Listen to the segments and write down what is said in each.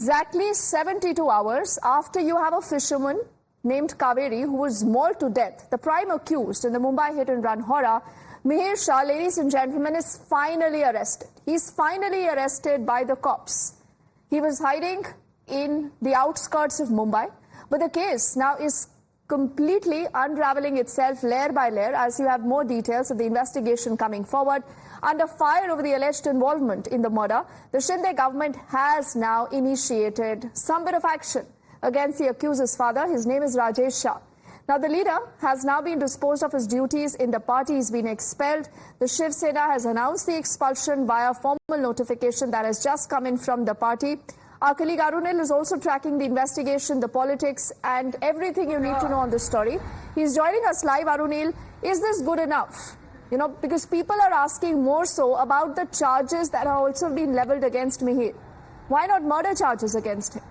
Exactly 72 hours after you have a fisherman named Kaveri who was mauled to death, the prime accused in the Mumbai hit-and-run horror, Mihir Shah, ladies and gentlemen, is finally arrested. He's finally arrested by the cops. He was hiding in the outskirts of Mumbai, but the case now is completely unraveling itself layer by layer as you have more details of the investigation coming forward. Under fire over the alleged involvement in the murder, the Shinde government has now initiated some bit of action against the accuser's father. His name is Rajesh Shah. Now, the leader has now been disposed of his duties in the party. He's been expelled. The Shiv Sena has announced the expulsion via formal notification that has just come in from the party. Our colleague Arunil is also tracking the investigation, the politics, and everything you need to know on this story. He's joining us live. Arunil, is this good enough? You know, because people are asking more so about the charges that have also been leveled against Mihir. Why not murder charges against him?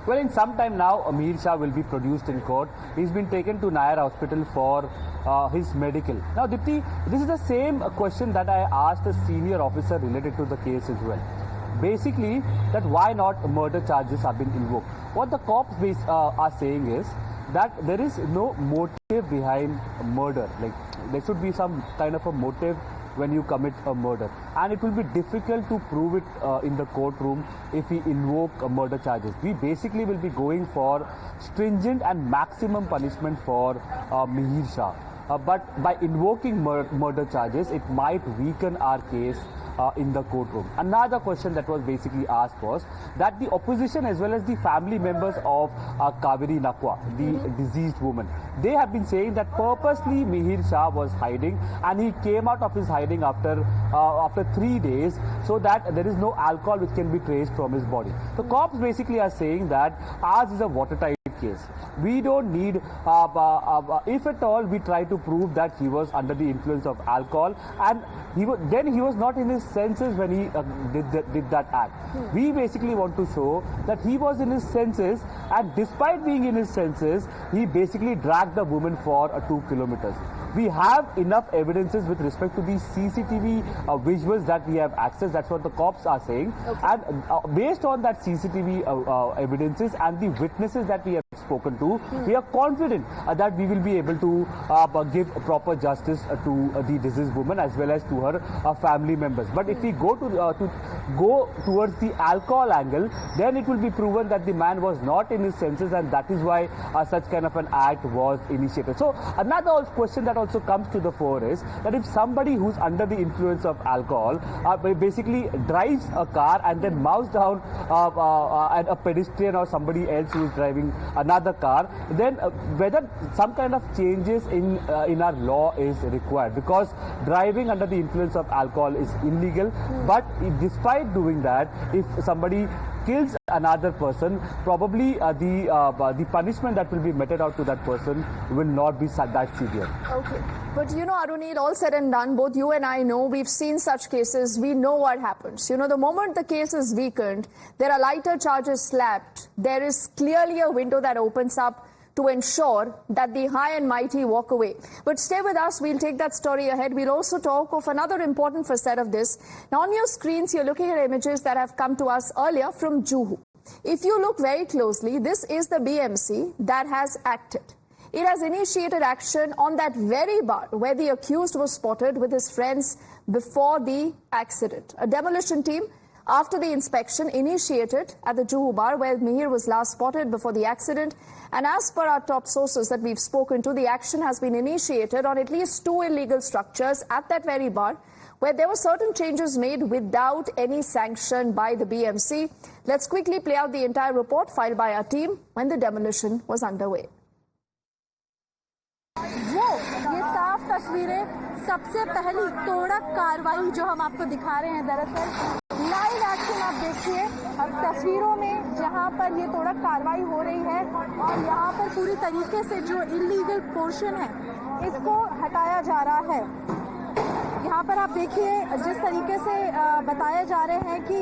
Well, in some time now, Mihir Shah will be produced in court. He's been taken to Nayar Hospital for his medical. Now, Dipti, this is the same question that I asked a senior officer related to the case as well. Basically, that why not murder charges have been invoked. What the cops are saying is that there is no motive behind murder. Like, there should be some kind of a motive when you commit a murder, and it will be difficult to prove it in the courtroom if we invoke murder charges. We basically will be going for stringent and maximum punishment for Mihir Shah. But by invoking murder charges, it might weaken our case in the courtroom. Another question that was basically asked was that the opposition as well as the family members of Kaveri Nakwa, the deceased woman, they have been saying that purposely Mihir Shah was hiding, and he came out of his hiding after 3 days so that there is no alcohol which can be traced from his body. The cops basically are saying that ours is a watertight case. We don't need, if at all we try to prove that he was under the influence of alcohol, and he was not in his senses when he did that act. We basically want to show that he was in his senses, and despite being in his senses, he basically dragged the woman for 2 kilometers. We have enough evidences with respect to the CCTV visuals that we have access. That's what the cops are saying. Okay. And based on that CCTV evidences and the witnesses that we have spoken to, we are confident that we will be able to give proper justice to the deceased woman as well as to her family members. But if we go towards the alcohol angle, then it will be proven that the man was not in his senses, and that is why such kind of an act was initiated. So another question that also comes to the fore is that if somebody who's under the influence of alcohol basically drives a car and then mows down a pedestrian or somebody else who is driving another car, then whether some kind of changes in our law is required, because driving under the influence of alcohol is illegal. But despite doing that, if somebody kills another person, probably the punishment that will be meted out to that person will not be that severe. Okay. But you know, Arunil, all said and done, both you and I know, we've seen such cases, we know what happens. You know, the moment the case is weakened, there are lighter charges slapped, there is clearly a window that opens up to ensure that the high and mighty walk away. But stay with us, we'll take that story ahead. We'll also talk of another important facet of this. Now, on your screens, you're looking at images that have come to us earlier from Juhu. If you look very closely, this is the BMC that has acted. It has initiated action on that very bar where the accused was spotted with his friends before the accident. A demolition team, after the inspection, initiated at the Juhu bar where Mihir was last spotted before the accident. And as per our top sources that we've spoken to, the action has been initiated on at least 2 illegal structures at that very bar where there were certain changes made without any sanction by the BMC. Let's quickly play out the entire report filed by our team when the demolition was underway. ये साफ तस्वीरें, सबसे पहली तोड़क कार्रवाई जो हम आपको दिखा रहे हैं, दरअसल लाइव एक्शन आप देखिए अब तस्वीरों में, जहां पर ये तोड़क कार्रवाई हो रही है और यहां पर पूरी तरीके से जो इलीगल पोर्शन है इसको हटाया जा रहा है। यहाँ पर आप देखिए जिस तरीके से बताया जा रहे हैं कि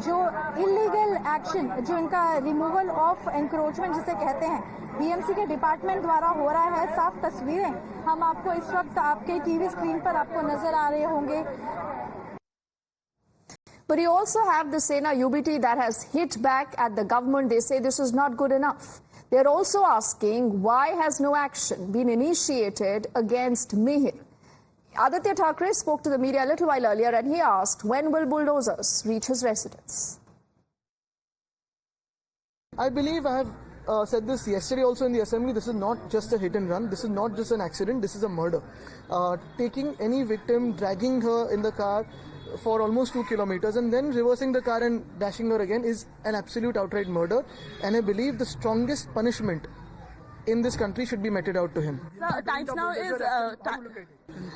जो इलीगल एक्शन, जो इनका रिमूवल ऑफ एंक्रोचमेंट जिसे कहते हैं, बीएमसी के डिपार्टमेंट द्वारा हो रहा है। साफ तस्वीरें हम आपको इस वक्त आपके टीवी स्क्रीन पर आपको नजर आ रहे होंगे। But you also have the Sena UBT that has hit back at the government. They say this is not good enough. They're also asking why has no action been initiated against Mihir. Aditya Thackeray spoke to the media a little while earlier and he asked when will bulldozers reach his residence. I believe I have said this yesterday also in the assembly. This is not just a hit and run. This is not just an accident. This is a murder. Taking any victim, dragging her in the car for almost 2 kilometers and then reversing the car and dashing her again is an absolute outright murder. And I believe the strongest punishment in this country should be meted out to him. The times now is...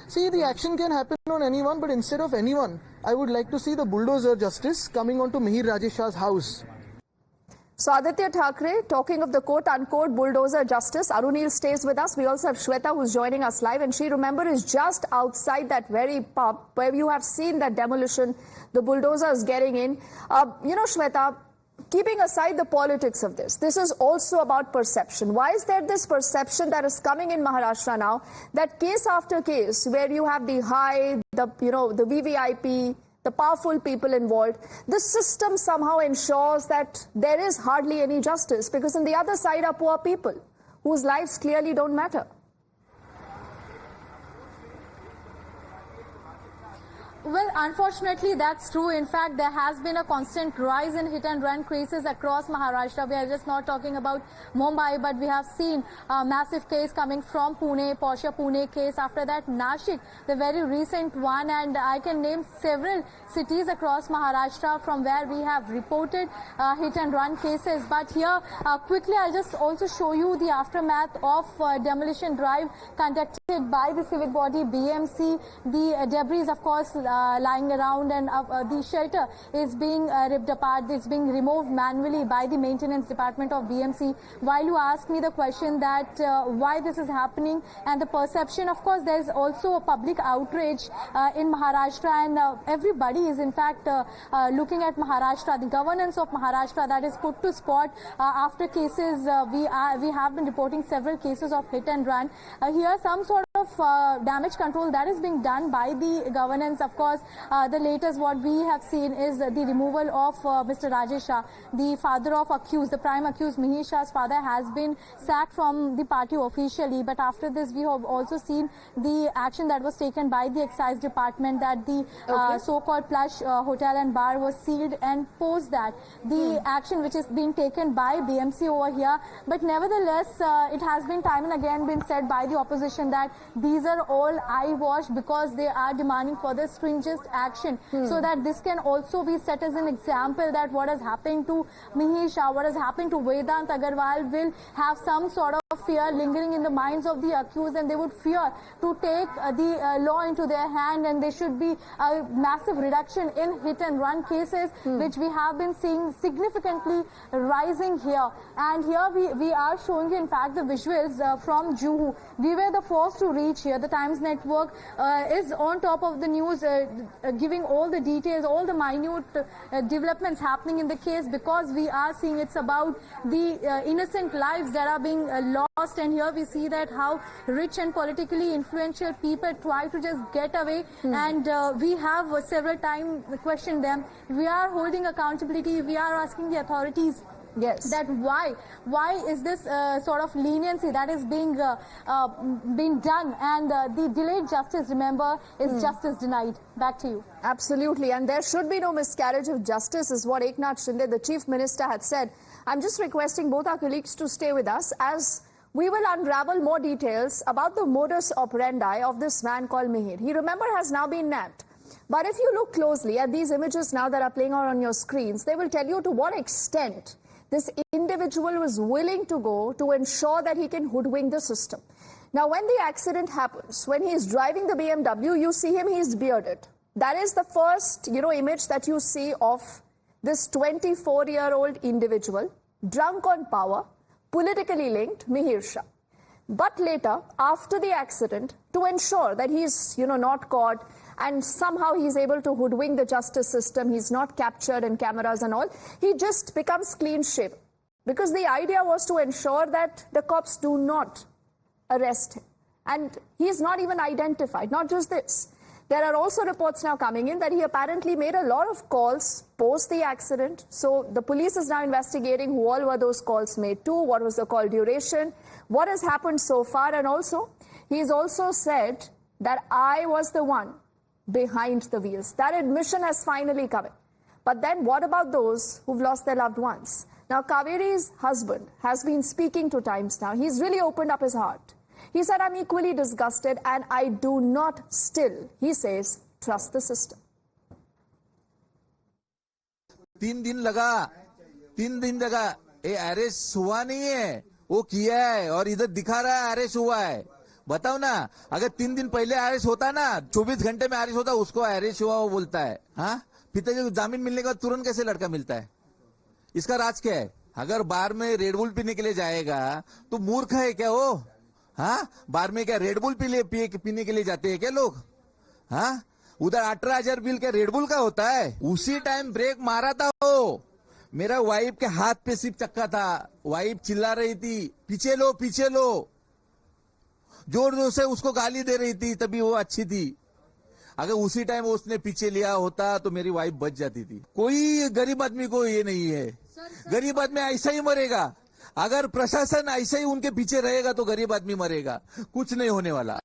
See, the action can happen on anyone, but instead of anyone, I would like to see the bulldozer justice coming onto Mihir Rajesh Shah's house. So Aditya Thackeray talking of the quote-unquote bulldozer justice. Arunil stays with us. We also have Shweta who's joining us live, and she, remember, is just outside that very pub where you have seen that demolition, the bulldozer is getting in. Shweta, keeping aside the politics of this is also about perception. Why is there this perception that is coming in Maharashtra now that case after case where you have the high, the VVIP, the powerful people involved, the system somehow ensures that there is hardly any justice because on the other side are poor people whose lives clearly don't matter? Well, unfortunately, that's true. In fact, there has been a constant rise in hit-and-run cases across Maharashtra. We are just not talking about Mumbai, but we have seen a massive case coming from Pune, Porsche Pune case. After that, Nashik, the very recent one, and I can name several cities across Maharashtra from where we have reported hit-and-run cases. But here, quickly, I'll just also show you the aftermath of demolition drive conducted by the civic body BMC. The debris, of course, lying around, and the shelter is being ripped apart. It's being removed manually by the maintenance department of BMC. While you ask me the question that why this is happening and the perception, of course, there's also a public outrage in Maharashtra, and everybody is in fact looking at Maharashtra, the governance of Maharashtra that is put to spot after cases. We have been reporting several cases of hit and run. Here, some sort of damage control that is being done by the governance. Of course, the latest what we have seen is the removal of Mr. Rajesh Shah, the father of accused, the prime accused. Mihir Shah's father has been sacked from the party officially, but after this we have also seen the action that was taken by the excise department, that the so-called plush hotel and bar was sealed, and post that the action which is being taken by BMC over here. But nevertheless, it has been time and again been said by the opposition that these are all eyewash because they are demanding for the stringent action, so that this can also be set as an example that what has happened to Mihir Shah, what has happened to Vedant Agarwal will have some sort of fear lingering in the minds of the accused, and they would fear to take the law into their hand, and there should be a massive reduction in hit and run cases, which we have been seeing significantly rising here. And here we are showing you in fact the visuals from Juhu. We were the first to reach here. The Times Network is on top of the news, giving all the details, all the minute developments happening in the case, because we are seeing it's about the innocent lives that are being lost. And here we see that how rich and politically influential people try to just get away, and we have several times questioned them. We are holding accountability. We are asking the authorities that why is this sort of leniency that is being done, and the delayed justice, remember, is justice denied. Back to you. Absolutely, and there should be no miscarriage of justice is what Eknath Shinde, the Chief Minister, had said. I'm just requesting both our colleagues to stay with us as we will unravel more details about the modus operandi of this man called Mihir. He, remember, has now been nabbed. But if you look closely at these images now that are playing out on your screens, they will tell you to what extent this individual was willing to go to ensure that he can hoodwink the system. Now, when the accident happens, when he is driving the BMW, you see him, he is bearded. That is the first, image that you see of this 24-year-old individual, drunk on power, politically linked, Mihir Shah. But later, after the accident, to ensure that he's, not caught and somehow he's able to hoodwink the justice system, he's not captured in cameras and all, he just becomes clean-shaven. Because the idea was to ensure that the cops do not arrest him. And he's not even identified. Not just this. There are also reports now coming in that he apparently made a lot of calls post the accident. So the police is now investigating who all were those calls made to, what was the call duration, what has happened so far, and also he's also said that I was the one behind the wheels. That admission has finally come in. But then what about those who've lost their loved ones? Now, Kaveri's husband has been speaking to Times now. He's really opened up his heart. He said, I'm equally disgusted and I do not still, he says, trust the system. 3 दिन लगा ये arrest हुआ नहीं है, वो किया है और इधर दिखा रहा है अरेस्ट हुआ है. बताओ ना, अगर 3 दिन पहले अरेस्ट होता ना, 24 घंटे में अरेस्ट होता, उसको अरेस्ट हुआ वो बोलता है. हाँ, पिताजी को जामीन मिलने के बाद तुरंत कैसे लड़का मिलता है? इसका राज क्या है? अगर बार में रेडबुल पीने के लिए जाएगा तो मूर्ख है क्या वो? हाँ, बार में क्या रेडबुल पीने के लिए जाते हैं क्या लोग? हाँ, उधर 18,000 बिल क्या रेडबुल का होता है? उसी टाइम ब्रेक मारा था वो. मेरा वाइफ के हाथ पे सिर्फ चक्का था. वाइफ चिल्ला रही थी, पीछे लो पीछे लो, जोर जोर से उसको गाली दे रही थी, तभी वो अच्छी थी. अगर उसी टाइम उसने पीछे लिया होता तो मेरी वाइफ बच जाती थी. कोई गरीब आदमी को ये नहीं है. गरीब आदमी ऐसा ही मरेगा. अगर प्रशासन ऐसे ही उनके पीछे रहेगा तो गरीब आदमी मरेगा. कुछ नहीं होने वाला.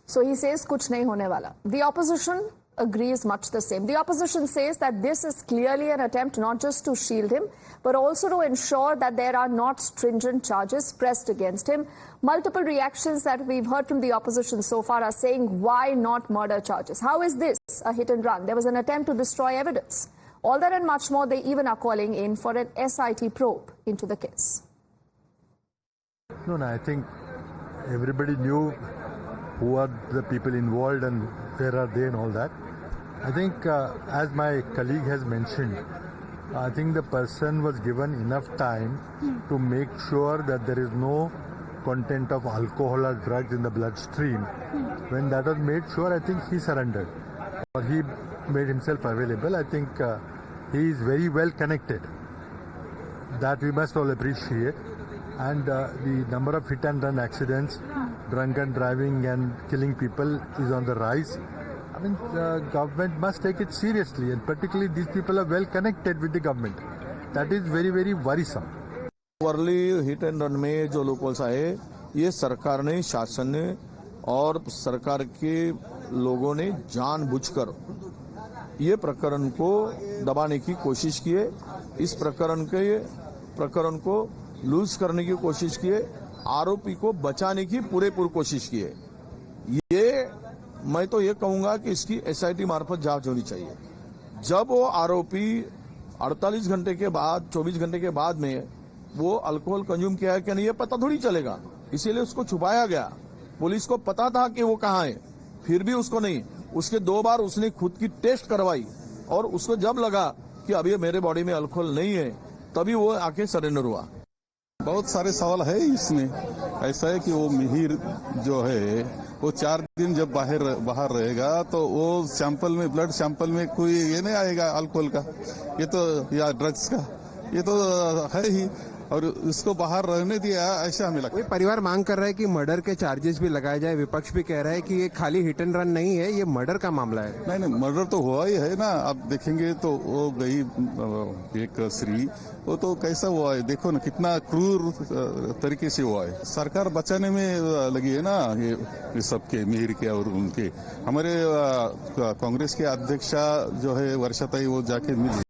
So he says kuch nahi hone wala. The opposition agrees much the same. The opposition says that this is clearly an attempt not just to shield him, but also to ensure that there are not stringent charges pressed against him. Multiple reactions that we've heard from the opposition so far are saying, why not murder charges? How is this a hit and run? There was an attempt to destroy evidence. All that and much more, they even are calling in for an SIT probe into the case. No, I think everybody knew who are the people involved and where are they and all that. I think, as my colleague has mentioned, I think the person was given enough time to make sure that there is no content of alcohol or drugs in the bloodstream. When that was made sure, I think he surrendered. Or he made himself available. I think he is very well connected. That we must all appreciate. And the number of hit and run accidents, drunken driving and killing people is on the rise. I mean, the government must take it seriously, and particularly these people are well connected with the government. That is very, very worrisome. Worli hit and run में जो locals आए, ये सरकार ने, शासन ने और सरकार के लोगों ने जानबूझकर ये प्रकरण को दबाने की कोशिश की है. इस प्रकरण को लूज करने की कोशिश की है. आरोपी को बचाने की पूरेपूर कोशिश की है. ये मैं तो ये कहूंगा कि इसकी एसआईटी मार्फत जांच होनी चाहिए. जब वो आरोपी 48 घंटे के बाद, 24 घंटे के बाद में वो अल्कोहल कंज्यूम किया है कि नहीं, ये पता थोड़ी चलेगा. इसीलिए उसको छुपाया गया. पुलिस को पता था कि वो कहाँ है, फिर भी उसको नहीं. उसके 2 बार उसने खुद की टेस्ट करवाई और उसको जब लगा कि अब ये मेरे बॉडी में अल्कोहल नहीं है, तभी वो आके सरेंडर हुआ. बहुत सारे सवाल है इसमें. ऐसा है कि वो मिहिर जो है वो 4 दिन जब बाहर रहेगा तो वो सैंपल में, ब्लड सैंपल में कोई ये नहीं आएगा अल्कोहल का, ये तो, या ड्रग्स का, ये तो है ही. और उसको बाहर रहने दिया, ऐसा हमें लगता है. परिवार मांग कर रहा है कि मर्डर के चार्जेस भी लगाए जाए. विपक्ष भी कह रहा है कि ये खाली हिट एंड रन नहीं है, ये मर्डर का मामला है. नहीं, मर्डर तो हुआ ही है ना. आप देखेंगे तो वो गई एक स्त्री, वो तो कैसा हुआ है, देखो ना कितना क्रूर तरीके से हुआ है. सरकार बचाने में लगी है ना ये सबके, मिहिर के और उनके. हमारे कांग्रेस के अध्यक्षा जो है वर्षा ताई, वो जाके मिली.